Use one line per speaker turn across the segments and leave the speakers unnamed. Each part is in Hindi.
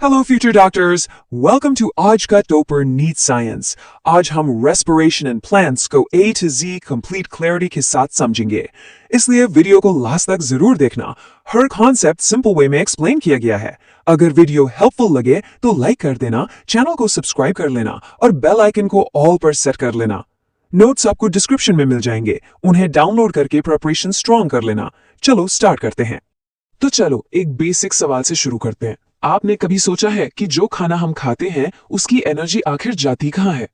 Hello future doctors, welcome to आज का टॉपर नीट साइंस। आज हम रेस्पिरेशन एंड प्लांट्स को A to Z complete clarity के साथ समझेंगे, इसलिए वीडियो को लास्ट तक जरूर देखना। हर कॉन्सेप्ट सिंपल वे में एक्सप्लेन किया गया है। अगर वीडियो हेल्पफुल लगे तो लाइक कर देना, चैनल को सब्सक्राइब कर लेना और बेल आइकन को ऑल पर सेट कर लेना। नोट्स आपको डिस्क्रिप्शन में मिल जाएंगे, उन्हें डाउनलोड करके प्रिपरेशन स्ट्रॉन्ग कर लेना। चलो स्टार्ट करते हैं। तो चलो एक बेसिक सवाल से शुरू करते हैं। आपने कभी सोचा है कि जो खाना हम खाते हैं उसकी एनर्जी आखिर जाती कहाँ है?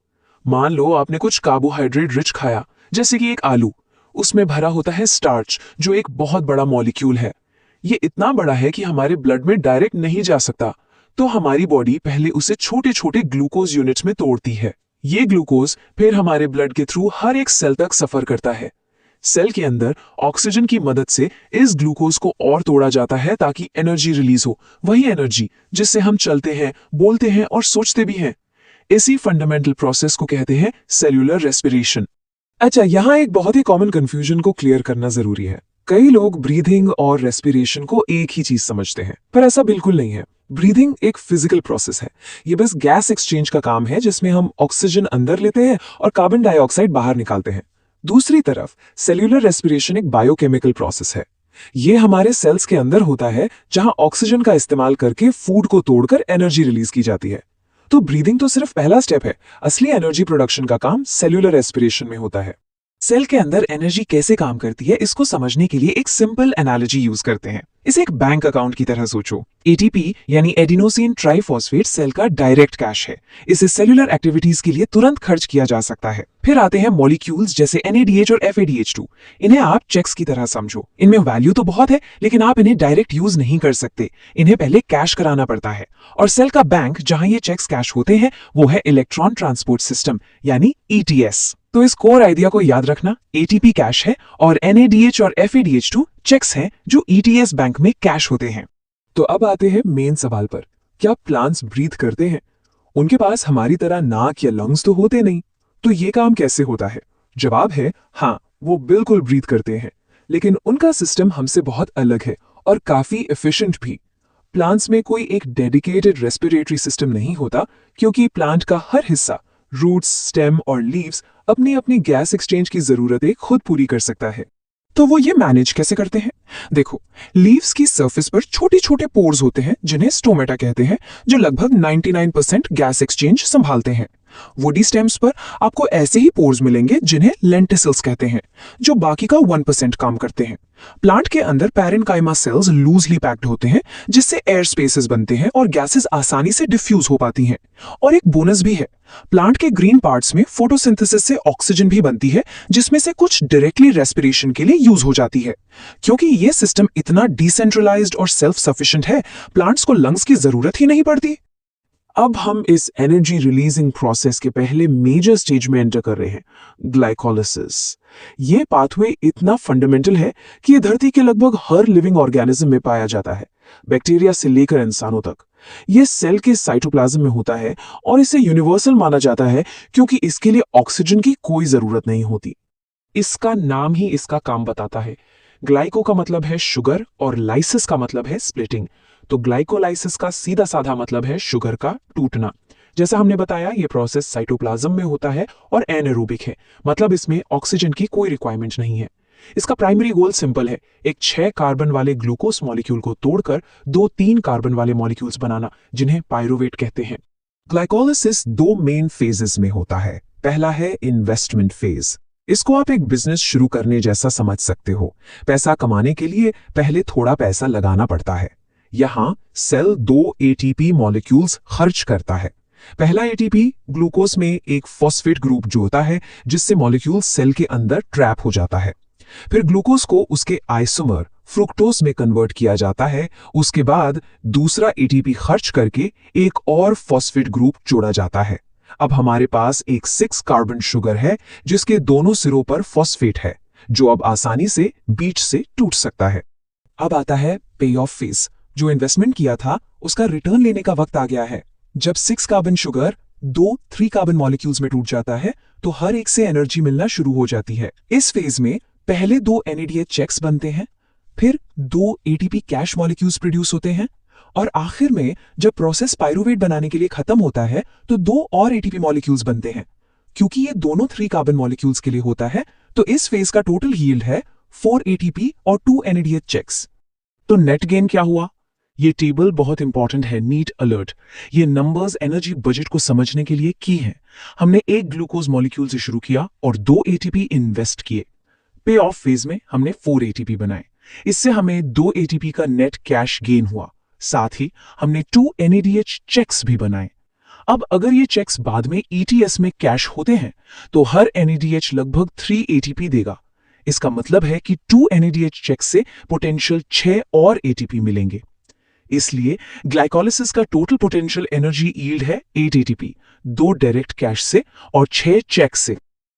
मान लो आपने कुछ कार्बोहाइड्रेट रिच खाया, जैसे कि एक आलू। उसमें भरा होता है स्टार्च, जो एक बहुत बड़ा मॉलिक्यूल है। ये इतना बड़ा है कि हमारे ब्लड में डायरेक्ट नहीं जा सकता, तो हमारी बॉडी पहले उसे छोटे छोटे ग्लूकोज यूनिट्स में तोड़ती है। ये ग्लूकोज फिर हमारे ब्लड के थ्रू हर एक सेल तक सफर करता है। सेल के अंदर ऑक्सीजन की मदद से इस ग्लूकोज को और तोड़ा जाता है ताकि एनर्जी रिलीज हो, वही एनर्जी जिससे हम चलते हैं, बोलते हैं और सोचते भी हैं। इसी फंडामेंटल प्रोसेस को कहते हैं सेल्यूलर रेस्पिरेशन। अच्छा, यहाँ एक बहुत ही कॉमन कंफ्यूजन को क्लियर करना जरूरी है। कई लोग ब्रीथिंग और रेस्पिरेशन को एक ही चीज समझते हैं, पर ऐसा बिल्कुल नहीं है। ब्रीथिंग एक फिजिकल प्रोसेस है। ये बस गैस एक्सचेंज का काम है, जिसमें हम ऑक्सीजन अंदर लेते हैं और कार्बन डाइऑक्साइड बाहर निकालते हैं। दूसरी तरफ सेल्यूलर रेस्पिरेशन एक बायोकेमिकल प्रोसेस है। ये हमारे सेल्स के अंदर होता है, जहां ऑक्सीजन का इस्तेमाल करके फूड को तोड़कर एनर्जी रिलीज की जाती है। तो ब्रीदिंग तो सिर्फ पहला स्टेप है, असली एनर्जी प्रोडक्शन का काम सेल्यूलर रेस्पिरेशन में होता है। सेल के अंदर एनर्जी कैसे काम करती है, इसको समझने के लिए एक सिंपल एनालॉजी यूज करते हैं। इसे एक बैंक अकाउंट की तरह सोचो। एटीपी यानी एडिनोसिन ट्राइफॉस्फेट सेल का डायरेक्ट कैश है। इसे सेल्यूलर एक्टिविटीज के लिए तुरंत खर्च किया जा सकता है। फिर आते हैं मॉलिक्यूल्स जैसे NADH और FADH2। इन्हें आप चेक्स की तरह समझो। इनमें वैल्यू तो बहुत है, लेकिन आप इन्हें डायरेक्ट यूज नहीं कर सकते। इन्हें पहले कैश कराना पड़ता है। और सेल का बैंक जहां ये चेक्स कैश होते हैं, वो है इलेक्ट्रॉन ट्रांसपोर्ट सिस्टम यानी ETS। तो इस कोर आइडिया को याद रखना, ATP कैश है और NADH और FADH2 चेक्स हैं जो ETS बैंक में कैश होते हैं। तो अब आते हैं मेन सवाल पर, क्या प्लांट्स ब्रीथ करते हैं? उनके पास हमारी तरह नाक या लंग्स तो होते नहीं, तो ये काम कैसे होता है? जवाब है हाँ, वो बिल्कुल ब्रीथ करते हैं, लेकिन उनका सिस्टम हमसे बहुत अलग है और काफी एफिशिएंट भी। प्लांट्स में कोई एक डेडिकेटेड रेस्पिरेटरी सिस्टम नहीं होता, क्योंकि प्लांट का हर हिस्सा, रूट्स, स्टेम और लीव्स, अपनी अपनी गैस एक्सचेंज की जरूरतें खुद पूरी कर सकता है। तो वो ये मैनेज कैसे करते हैं? देखो, लीव्स की सरफेस पर छोटे छोटे पोर्स होते हैं, जिन्हें स्टोमेटा कहते हैं, जो लगभग 99% गैस एक्सचेंज संभालते हैं। वुडी स्टेम्स पर आपको ऐसे ही पोर्स मिलेंगे, जिन्हें लेंटिसल्स कहते हैं, जो बाकी का 1% काम करते हैं। प्लांट के अंदर पैरेन्काइमा सेल्स लूजली पैक्ड होते हैं, जिससे एयर स्पेसेस बनते हैं और गैसेस आसानी से डिफ्यूज हो पाती हैं। और एक बोनस भी है, प्लांट के ग्रीन पार्ट्स में फोटोसिंथेसिस से ऑक्सीजन भी बनती है, जिसमें से कुछ डायरेक्टली रेस्पिरेशन के लिए यूज हो जाती है। क्योंकि यह सिस्टम इतना डिसेंट्रलाइज्ड और सेल्फ सफिशिएंट है, प्लांट्स को लंग्स की जरूरत ही नहीं पड़ती। अब हम इस एनर्जी रिलीजिंग प्रोसेस के पहले मेजर स्टेज में एंटर कर रहे हैं, ग्लाइकोलिसिस। यह पाथवे इतना फंडामेंटल है कि यह धरती के लगभग हर लिविंग ऑर्गेनिज्म में पाया जाता है, बैक्टीरिया से लेकर इंसानों तक। यह सेल के साइटोप्लाज्म में होता है और इसे यूनिवर्सल माना जाता है, क्योंकि इसके लिए ऑक्सीजन की कोई जरूरत नहीं होती। इसका नाम ही इसका काम बताता है। ग्लाइको का मतलब है शुगर और लाइसिस का मतलब है स्प्लिटिंग। तो ग्लाइकोलाइसिस का सीधा साधा मतलब है शुगर का टूटना। जैसा हमने बताया, यह प्रोसेस साइटोप्लाज्म में होता है और एनारोबिक है, मतलब इसमें ऑक्सीजन की कोई रिक्वायरमेंट नहीं है। इसका प्राइमरी गोल सिंपल है, एक 6 कार्बन वाले ग्लूकोज मॉलिक्यूल को तोड़कर 2-3 कार्बन वाले मॉलिक्यूल्स बनाना, जिन्हें पायरुवेट कहते हैं। ग्लाइकोलिसिस 2 मेन फेजेस में होता है। पहला है इन्वेस्टमेंट फेज। इसको आप एक बिजनेस शुरू करने जैसा समझ सकते हो। पैसा कमाने के लिए पहले थोड़ा पैसा लगाना पड़ता है। यहां सेल 2 ATP मॉलिक्यूल्स खर्च करता है। पहला ATP ग्लूकोज में एक फॉस्फेट ग्रुप जोड़ता है, जिससे मॉलिक्यूल सेल के अंदर ट्रैप हो जाता है। फिर ग्लूकोज को उसके आइसोमर फ्रुक्टोज में कन्वर्ट किया जाता है। उसके बाद दूसरा ATP खर्च करके एक और फॉस्फेट ग्रुप जोड़ा जाता है। अब हमारे पास एक 6 कार्बन शुगर है, जिसके दोनों सिरों पर फॉस्फेट है, जो अब आसानी से बीच से टूट सकता है। अब आता है पे ऑफ फेज। जो इन्वेस्टमेंट किया था, उसका रिटर्न लेने का वक्त आ गया है। जब 6 कार्बन शुगर 2-3 कार्बन मॉलिक्यूल्स में टूट जाता है, तो हर एक से एनर्जी मिलना शुरू हो जाती है। इस फेज में पहले 2 NADH चेक्स बनते हैं, फिर 2 ATP कैश मॉलिक्यूल्स प्रोड्यूस होते हैं और आखिर में जब प्रोसेस पायरुवेट बनाने के लिए खत्म होता है तो 2 और एटीपी मॉलिक्यूल्स बनते हैं। क्योंकि ये दोनों 3 कार्बन मॉलिक्यूल्स के लिए होता है तो इस फेज का टोटल यील्ड है 4 एटीपी और 2 NADH चेक्स। तो नेट गेन क्या हुआ? ये टेबल बहुत इंपॉर्टेंट है, नीट अलर्ट। ये नंबर्स एनर्जी बजट को समझने के लिए की हैं। हमने एक ग्लूकोज मॉलिक्यूल से शुरू किया और 2 एटीपी इन्वेस्ट किए। पे ऑफ फेज में हमने 4 एटीपी बनाए। इससे हमें 2 एटीपी का नेट कैश गेन हुआ। साथ ही हमने 2 NADH चेक्स भी बनाए। अब अगर ये चेक्स बाद में ETS में कैश होते हैं तो हर NADH लगभग 3 ATP देगा। इसका मतलब है कि 2 NADH चेक्स से पोटेंशियल 6 और ATP मिलेंगे। इसलिए ग्लाइकोलिसिस का टोटल पोटेंशियल एनर्जी यील्ड है 8 ATP, 2 डायरेक्ट कैश से और 6 चेक से।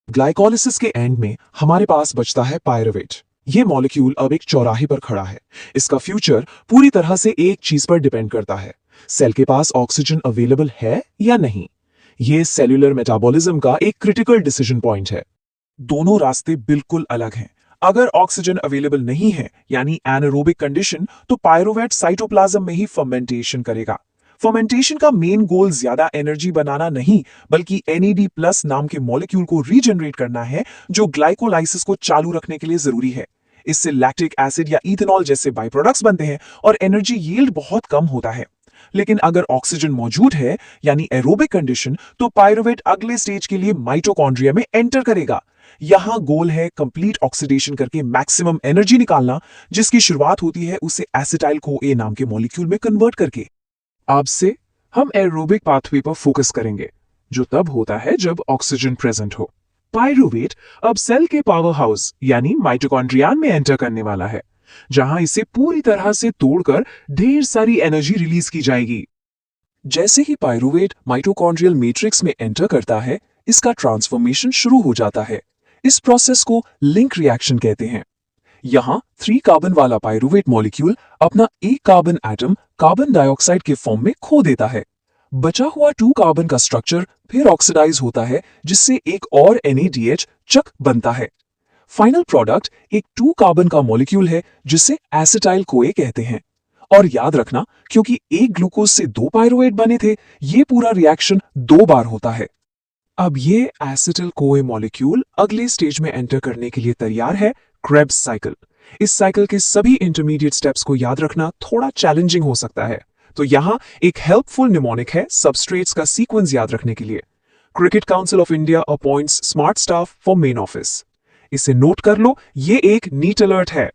ग्लाइकोलिसिस के एंड में हमारे पास बचता है पायरुवेट। ये मॉलिक्यूल अब एक चौराहे पर खड़ा है। इसका फ्यूचर पूरी तरह से एक चीज पर डिपेंड करता है, सेल के पास ऑक्सीजन अवेलेबल है या नहीं। ये सेल्यूलर मेटाबॉलिज्म का एक क्रिटिकल डिसीजन पॉइंट है। दोनों रास्ते बिल्कुल अलग हैं। अगर ऑक्सीजन अवेलेबल नहीं है यानी एनारोबिक कंडीशन, तो पायरुवेट साइटोप्लाज्म में ही फर्मेंटेशन करेगा। फर्मेंटेशन का मेन गोल ज्यादा एनर्जी बनाना नहीं बल्कि NAD+ नाम के मॉलिक्यूल को रीजनरेट करना है जो ग्लाइकोलाइसिस को चालू रखने के लिए जरूरी है। इससे लैक्टिक एसिड या इथेनॉल जैसे बाई प्रोडक्ट्स बनते हैं और एनर्जी यील्ड बहुत कम होता है। लेकिन अगर ऑक्सीजन मौजूद है यानी एरोबिक कंडीशन, तो पायरुवेट अगले स्टेज के लिए माइटोकॉन्ड्रिया में एंटर करेगा। यहां गोल है कंप्लीट ऑक्सीडेशन करके मैक्सिमम एनर्जी निकालना, जिसकी शुरुआत होती है उसे एसिटाइल CoA नाम के मॉलिक्यूल में कन्वर्ट करके। अब से हम एरोबिक पाथवे पर फोकस करेंगे, जो तब होता है जब ऑक्सीजन प्रेजेंट हो। पायरुवेट अब सेल के पावर हाउस यानी माइटोकॉन्ड्रियान में एंटर करने वाला है, जहां इसे पूरी तरह से तोड़कर ढेर सारी एनर्जी रिलीज की जाएगी। जैसे ही पायरुवेट माइटोकॉन्ड्रियल मैट्रिक्स में एंटर करता है, इसका ट्रांसफॉर्मेशन शुरू हो जाता है। इस प्रोसेस को लिंक रिएक्शन कहते हैं। यहां 3 कार्बन वाला पायरुवेट मॉलिक्यूल अपना एक कार्बन एटम कार्बन डाइऑक्साइड के फॉर्म में खो देता है। बचा हुआ 2 कार्बन का स्ट्रक्चर फिर ऑक्सीडाइज होता है, जिससे एक और NADH चक बनता है। फाइनल प्रोडक्ट एक 2 कार्बन का मॉलिक्यूल है जिसे एसिटाइल CoA कहते हैं। और याद रखना, क्योंकि एक ग्लूकोज से 2 पायरुवेट बने थे, ये पूरा रिएक्शन 2 बार होता है। अब ये एसिटाइल CoA मॉलिक्यूल अगले स्टेज में एंटर करने के लिए तैयार है, क्रेब्स साइकिल। इस साइकिल के सभी इंटरमीडिएट स्टेप्स को याद रखना थोड़ा चैलेंजिंग हो सकता है, तो यहां एक हेल्पफुल निमोनिक है सबस्ट्रेट्स का सीक्वेंस याद रखने के लिए। Cricket council of India appoints smart staff for main office. इसे नोट कर लो, ये एक नीट अलर्ट है।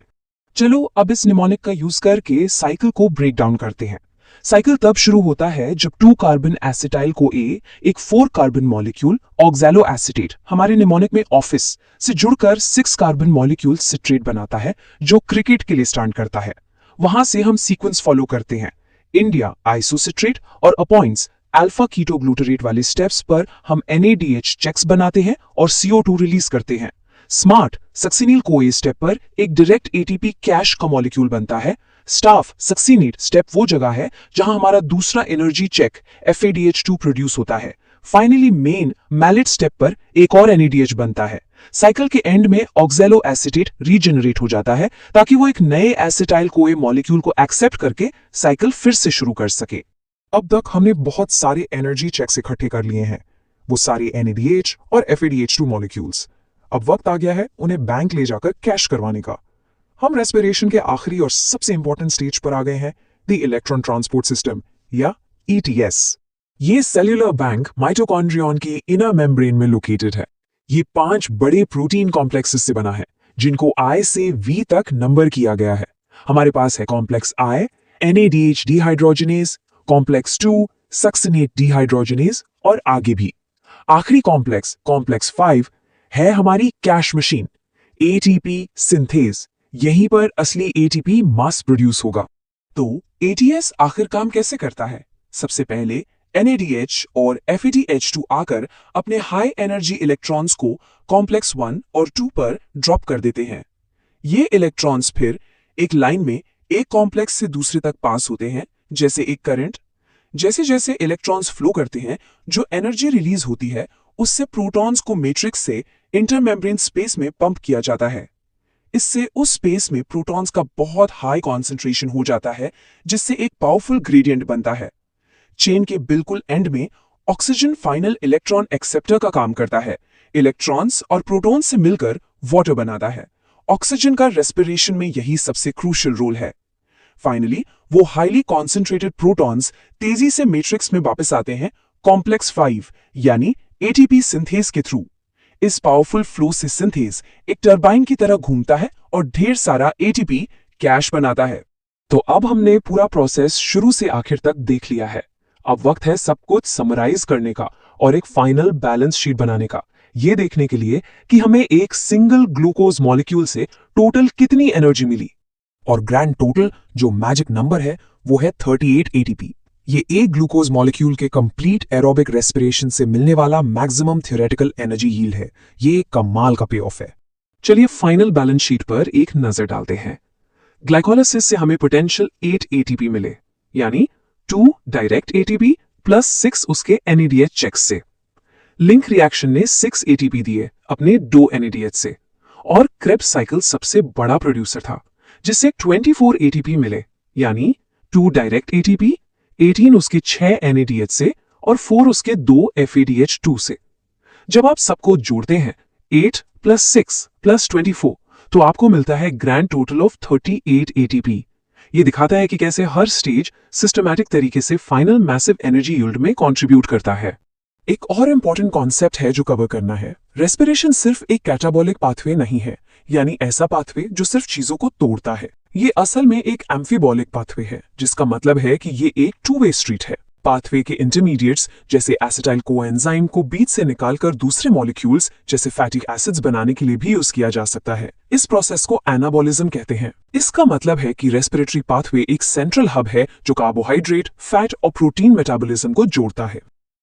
चलो अब इस निमोनिक का यूज करके साइकिल को ब्रेक डाउन करते हैं। साइकिल तब शुरू होता है जब 2 कार्बन एसिटाइल CoA एक 4 कार्बन मॉलिक्यूल ऑक्सैलो एसीटेट हमारे निमोनिक में ऑफिस से जुड़कर 6 कार्बन मॉलिक्यूल सिट्रेट बनाता है, जो क्रिकेट के लिए स्टैंड करता है। वहां से हम सीक्वेंस फॉलो करते हैं। इंडिया आइसोसिट्रेट और अपॉइंट्स अल्फा कीटोग्लूटरेट वाले स्टेप्स पर हम NADH चेक्स बनाते हैं और CO2 रिलीज करते हैं। स्मार्ट सक्सिनिल CoA स्टेप पर एक डायरेक्ट ATP कैश का मॉलिक्यूल बनता है। स्टाफ सक्सिनेट स्टेप वो जगह है जहां हमारा दूसरा एनर्जी चेक FADH2 प्रोड्यूस होता है। फाइनली मेन मैलेट स्टेप पर एक और NADH बनता है। साइकिल के एंड में ऑक्सैलो एसीटेट रीजनरेट हो जाता है ताकि वो एक नए एसिटाइल CoA मॉलिक्यूल को एक्सेप्ट करके साइकिल फिर से शुरू कर सके। अब तक हमने बहुत सारे एनर्जी चेक्स इकट्ठे कर लिए हैं, वो सारे NADH और FADH2 मॉलिक्यूल्स। अब वक्त आ गया है उन्हें बैंक ले जाकर कैश करवाने का। हम रेस्पिरेशन के आखिरी और सबसे इंपॉर्टेंट स्टेज पर आ गए हैं, द इलेक्ट्रॉन ट्रांसपोर्ट सिस्टम या ETS। ये सेल्यूलर बैंक माइटोकॉन्ड्रियन की इनर मेम्ब्रेन में लोकेटेड है। ये 5 बड़े प्रोटीन कॉम्प्लेक्सेस से बना है, जिनको I से V तक नंबर किया गया है। हमारे पास है complex I, NADH dehydrogenase, complex 2, succinate dehydrogenase और आगे भी। आखिरी कॉम्प्लेक्स, कॉम्प्लेक्स 5 है हमारी कैश मशीन, ATP सिंथेज। यहीं पर असली ATP मास प्रोड्यूस होगा। तो ATS आखिर काम कैसे करता है? सबसे पहले NADH और FADH2 आकर अपने हाई एनर्जी इलेक्ट्रॉन्स को कॉम्प्लेक्स 1 और 2 पर ड्रॉप कर देते हैं। ये इलेक्ट्रॉन्स फिर एक लाइन में एक कॉम्प्लेक्स से दूसरे तक पास होते हैं, जैसे एक करंट। जैसे जैसे इलेक्ट्रॉन्स फ्लो करते हैं, जो एनर्जी रिलीज होती है उससे प्रोटॉन्स को मैट्रिक्स से इंटरमेम्ब्रेन स्पेस में पंप किया जाता है। इससे उस स्पेस में प्रोटॉन्स का बहुत हाई कॉन्सेंट्रेशन हो जाता है, जिससे एक पावरफुल ग्रेडियंट बनता है। चेन के बिल्कुल एंड में ऑक्सीजन फाइनल इलेक्ट्रॉन एक्सेप्टर का काम करता है। इलेक्ट्रॉन्स और प्रोटॉन्स से मिलकर वाटर बनाता है। ऑक्सीजन का रेस्पिरेशन में यही सबसे क्रूशियल रोल है। फाइनली वो हाईली कॉन्सेंट्रेटेड प्रोटॉन्स तेजी से मैट्रिक्स में वापस आते हैं कॉम्प्लेक्स 5 यानी एटीपी सिंथेज के थ्रू। इस पावरफुल फ्लो से सिंथेज एक टरबाइन की तरह घूमता है और ढेर सारा एटीपी कैश बनाता है। तो अब हमने पूरा प्रोसेस शुरू से आखिर तक देख लिया है। अब वक्त है सब कुछ समराइज करने का और एक फाइनल बैलेंस शीट बनाने का, ये देखने के लिए कि हमें एक सिंगल ग्लूकोज मॉलिक्यूल से टोटल कितनी एनर्जी मिली। और ग्रैंड टोटल जो मैजिक नंबर है वो है 38 एटीपी। ये एक ग्लूकोज मॉलिक्यूल के कंप्लीट एरोबिक रेस्पिरेशन से मिलने वाला मैक्सिमम थ्योरेटिकल एनर्जी यील्ड है। ये एक कमाल का पे ऑफ है। चलिए फाइनल बैलेंस शीट पर एक नजर डालते हैं। ग्लाइकोलाइसिस से हमें पोटेंशियल 8 एटीपी मिले, यानी 2 डायरेक्ट एटीपी प्लस 6 उसके NADH चेक से। लिंक रिएक्शन ने 6 एटीपी दिए अपने 2 NADH से, और क्रेब्स साइकिल सबसे बड़ा प्रोड्यूसर था जिससे 24 एटीपी मिले, यानी 2 डायरेक्ट एटीपी, 18 उसके 6 NADH से और 4 उसके 2 FADH2 से। जब आप सबको जोड़ते हैं 8 + 6 + 24 तो आपको मिलता है ग्रैंड टोटल ऑफ 38 एटीपी। ये दिखाता है कि कैसे हर स्टेज सिस्टमैटिक तरीके से फाइनल मैसिव एनर्जी यील्ड में कंट्रीब्यूट करता है। एक और इंपॉर्टेंट कॉन्सेप्ट है जो कवर करना है। रेस्पिरेशन सिर्फ एक कैटाबॉलिक पाथवे नहीं है, यानी ऐसा पाथवे जो सिर्फ चीजों को तोड़ता है। ये असल में एक एम्फीबॉलिक पाथवे है, जिसका मतलब है कि ये एक 2-वे स्ट्रीट है। पाथवे के इंटरमीडिएट्स जैसे एसिटाइल कोएंजाइम को बीच से निकालकर दूसरे मॉलिक्यूल्स जैसे फैटिक एसिड्स बनाने के लिए भी यूज किया जा सकता है। इस प्रोसेस को एनाबॉलिज्म कहते हैं। इसका मतलब है कि रेस्पिरेटरी पाथवे एक सेंट्रल हब है जो कार्बोहाइड्रेट, फैट और प्रोटीन मेटाबॉलिज्म को जोड़ता है।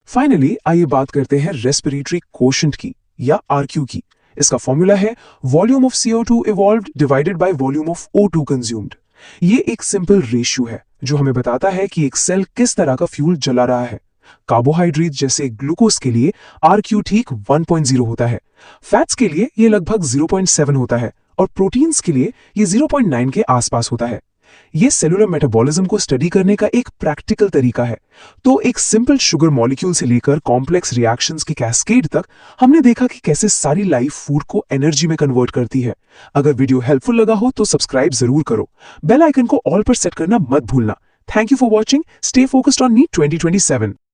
फाइनली आइए बात करते हैं रेस्पिरेटरी कोशेंट की या RQ की। इसका फॉर्मूला है volume of CO2 evolved divided by volume of O2 consumed. ये एक सिंपल रेशियो है जो हमें बताता है कि एक सेल किस तरह का फ्यूल जला रहा है। कार्बोहाइड्रेट जैसे ग्लूकोज के लिए RQ ठीक 1.0 होता है, फैट्स के लिए ये लगभग 0.7 होता है और प्रोटीन्स के लिए ये 0.9 के आसपास होता है। ये सेलुलर मेटाबॉलिज्म को स्टडी करने का एक प्रैक्टिकल तरीका है। तो एक सिंपल शुगर मॉलिक्यूल से लेकर कॉम्प्लेक्स रिएक्शंस की कैस्केड तक हमने देखा कि कैसे सारी लाइफ फूड को एनर्जी में कन्वर्ट करती है। अगर वीडियो हेल्पफुल लगा हो तो सब्सक्राइब जरूर करो, बेल आइकन को ऑल पर सेट करना मत भूलना। Thank you for watching. Stay focused on NEET 2027।